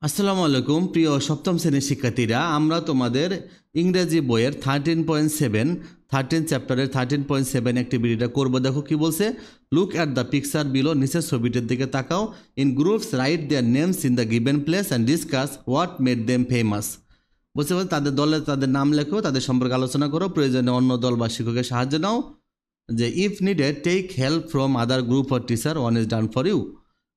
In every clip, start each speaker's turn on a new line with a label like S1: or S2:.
S1: আসসালামু আলাইকুম প্রিয় সপ্তম শ্রেণীর শিক্ষার্থীরা, আমরা তোমাদের ইংরেজি বইয়ের 13 চ্যাপ্টারের 13.7 অ্যাক্টিভিটিটা করবো। দেখো কি বলছে, look at the picture below, নিচের ছবিটির দিকে তাকাও। In groups right their names in the given place and discuss what made them famous. বলছে তাদের দলে তাদের নাম লেখো, তাদের সম্পর্কে আলোচনা করো, প্রয়োজনে অন্য দল বা শিক্ষকের সাহায্য নাও। যে if needed take help from other group or teacher, one is done for you.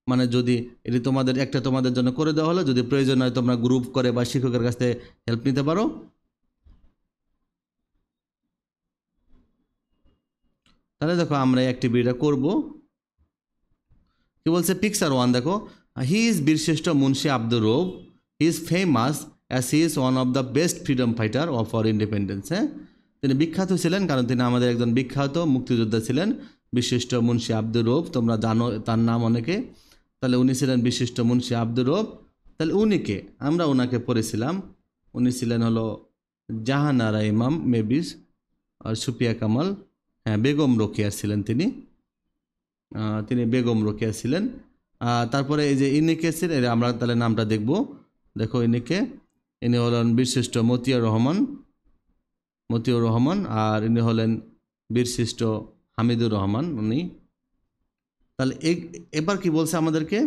S1: মানে যদি এটি তোমাদের জন্য করে দেওয়া হলো, যদি প্রয়োজন হয় তোমরা গ্রুপ করে বা শিক্ষকের কাছ থেকে হেল্প নিতে পারো। তাহলে দেখো আমরা এই অ্যাক্টিভিটিটা করব। কি বলছে, পিকচার ওয়ান দেখো, he is Birshreshtha Munshi Abdur Rouf, he is famous as he is one of the best freedom fighter of our independence. হ্যাঁ, তিনি বিখ্যাত ছিলেন কারণ তিনি আমাদের একজন বিখ্যাত মুক্তিযোদ্ধা ছিলেন, বিশিষ্ট মুন্সি আব্দুর রউফ। তোমরা জানো তার নাম অনেকে। তাহলে উনি ছিলেন বিশিষ্ট মুন্সি আব্দুর রউফ। তাহলে উনিকে আমরা ওনাকে পড়েছিলাম, উনি ছিলেন হলো জাহানারা ইমাম মেবিস আর সুপিয়া কামাল। হ্যাঁ, বেগম রোকেয়া ছিলেন তিনি বেগম রোকেয়া ছিলেন। তারপরে এই যে ইনিকে ছিলেন, আমরা তাহলে নামটা দেখব। দেখো ইনি হলেন বীরশ্রেষ্ঠ মতিয়ার রহমান, আর ইনি হলেন বীরশ্রেষ্ঠ হামিদুর রহমান উনি। তাহলে এবার কি বলছে আমাদেরকে,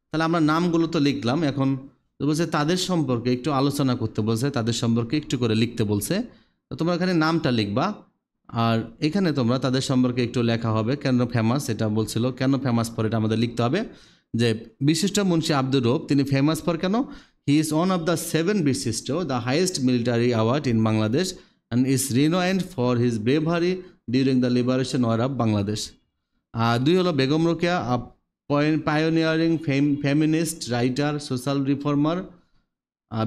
S1: তাহলে আমরা নামগুলো তো লিখলাম, এখন বলছে তাদের সম্পর্কে একটু আলোচনা করতে বলছে, তাদের সম্পর্কে একটু করে লিখতে বলছে। তো তোমরা এখানে নামটা লিখবা, আর এখানে তোমরা তাদের সম্পর্কে একটু লেখা হবে কেন ফেমাস, এটা বলছিল কেন ফেমাস ফর, এটা আমাদের লিখতে হবে। যে বিশিষ্ট মুন্সি আব্দুর রউফ তিনি ফেমাস ফর কেন, he is one of the 7 বিশিষ্ট the highest military award in Bangladesh and is renowned for his bravery during the liberation war of Bangladesh. দুই হলো Begum Rokeya, pioneering feminist writer, social reformer.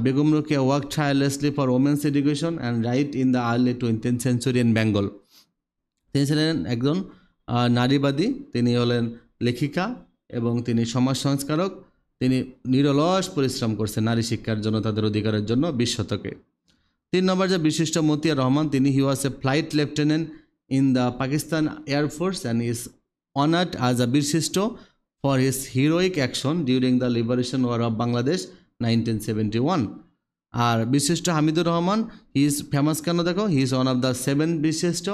S1: Begum Rokeya work tirelessly for women's education and right in the early 20th century in Bengal. তিনি ছিলেন একজন নারীবাদী, তিনি হলেন লেখিকা এবং তিনি সমাজ সংস্কারক। তিনি নিরলস পরিশ্রম করছেন নারী শিক্ষার জন্য, তাদের অধিকারের জন্য 20 শতকে। 3 নম্বর যে বিশিষ্ট মতিয়ার রহমান, তিনি he was a flight lieutenant in the Pakistan air force and is honored as a বীরশ্রেষ্ঠ for his heroic action during the liberation war of Bangladesh 1971. আর বিশিষ্ট হামিদুর রহমান, হি ইজ ফেমাস কেন দেখো, he is one of the 7 বিশিষ্ট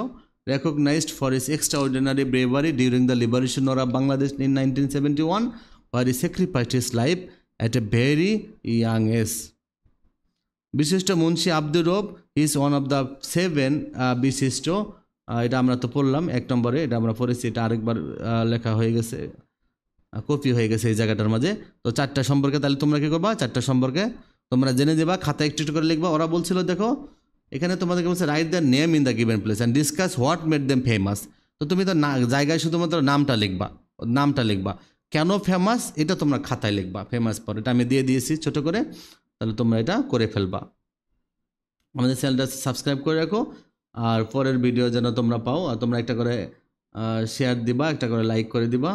S1: recognized for his extraordinary bravery during the liberation war of Bangladesh in 1971, where he sacrificed his life at a very young age. বিশিষ্ট Munshi Abdur Rouf, he is one of the 7 বিশিষ্ট, এটা আমরা তো পড়লাম 1 নম্বরে, এটা আমরা পড়েছি, এটা আরেকবার লেখা হয়ে গেছে, কপি হয়ে গেছে এই জায়গাটার মাঝে। তো 4টা সম্পর্কে তাহলে তোমরা কী করবা, 4টা সম্পর্কে তোমরা জেনে যাবা, খাতায় একটু একটু করে লিখবা। ওরা বলছিল দেখো এখানে তোমাদেরকে বলছে write the name in the given place and discuss what made them famous. তো তুমি তো জায়গায় শুধুমাত্র নামটা লিখবা, কেন ফেমাস এটা তোমরা খাতায় লিখবা, ফেমাস পর এটা আমি দিয়ে দিয়েছি ছোট করে, তাহলে তোমরা এটা করে ফেলবা। আমাদের চ্যানেলটা সাবস্ক্রাইব করে রাখো, আর পরের ভিডিও যেন তোমরা পাও, আর তোমরা একটা করে শেয়ার দিবা, একটা করে লাইক করে দিবা।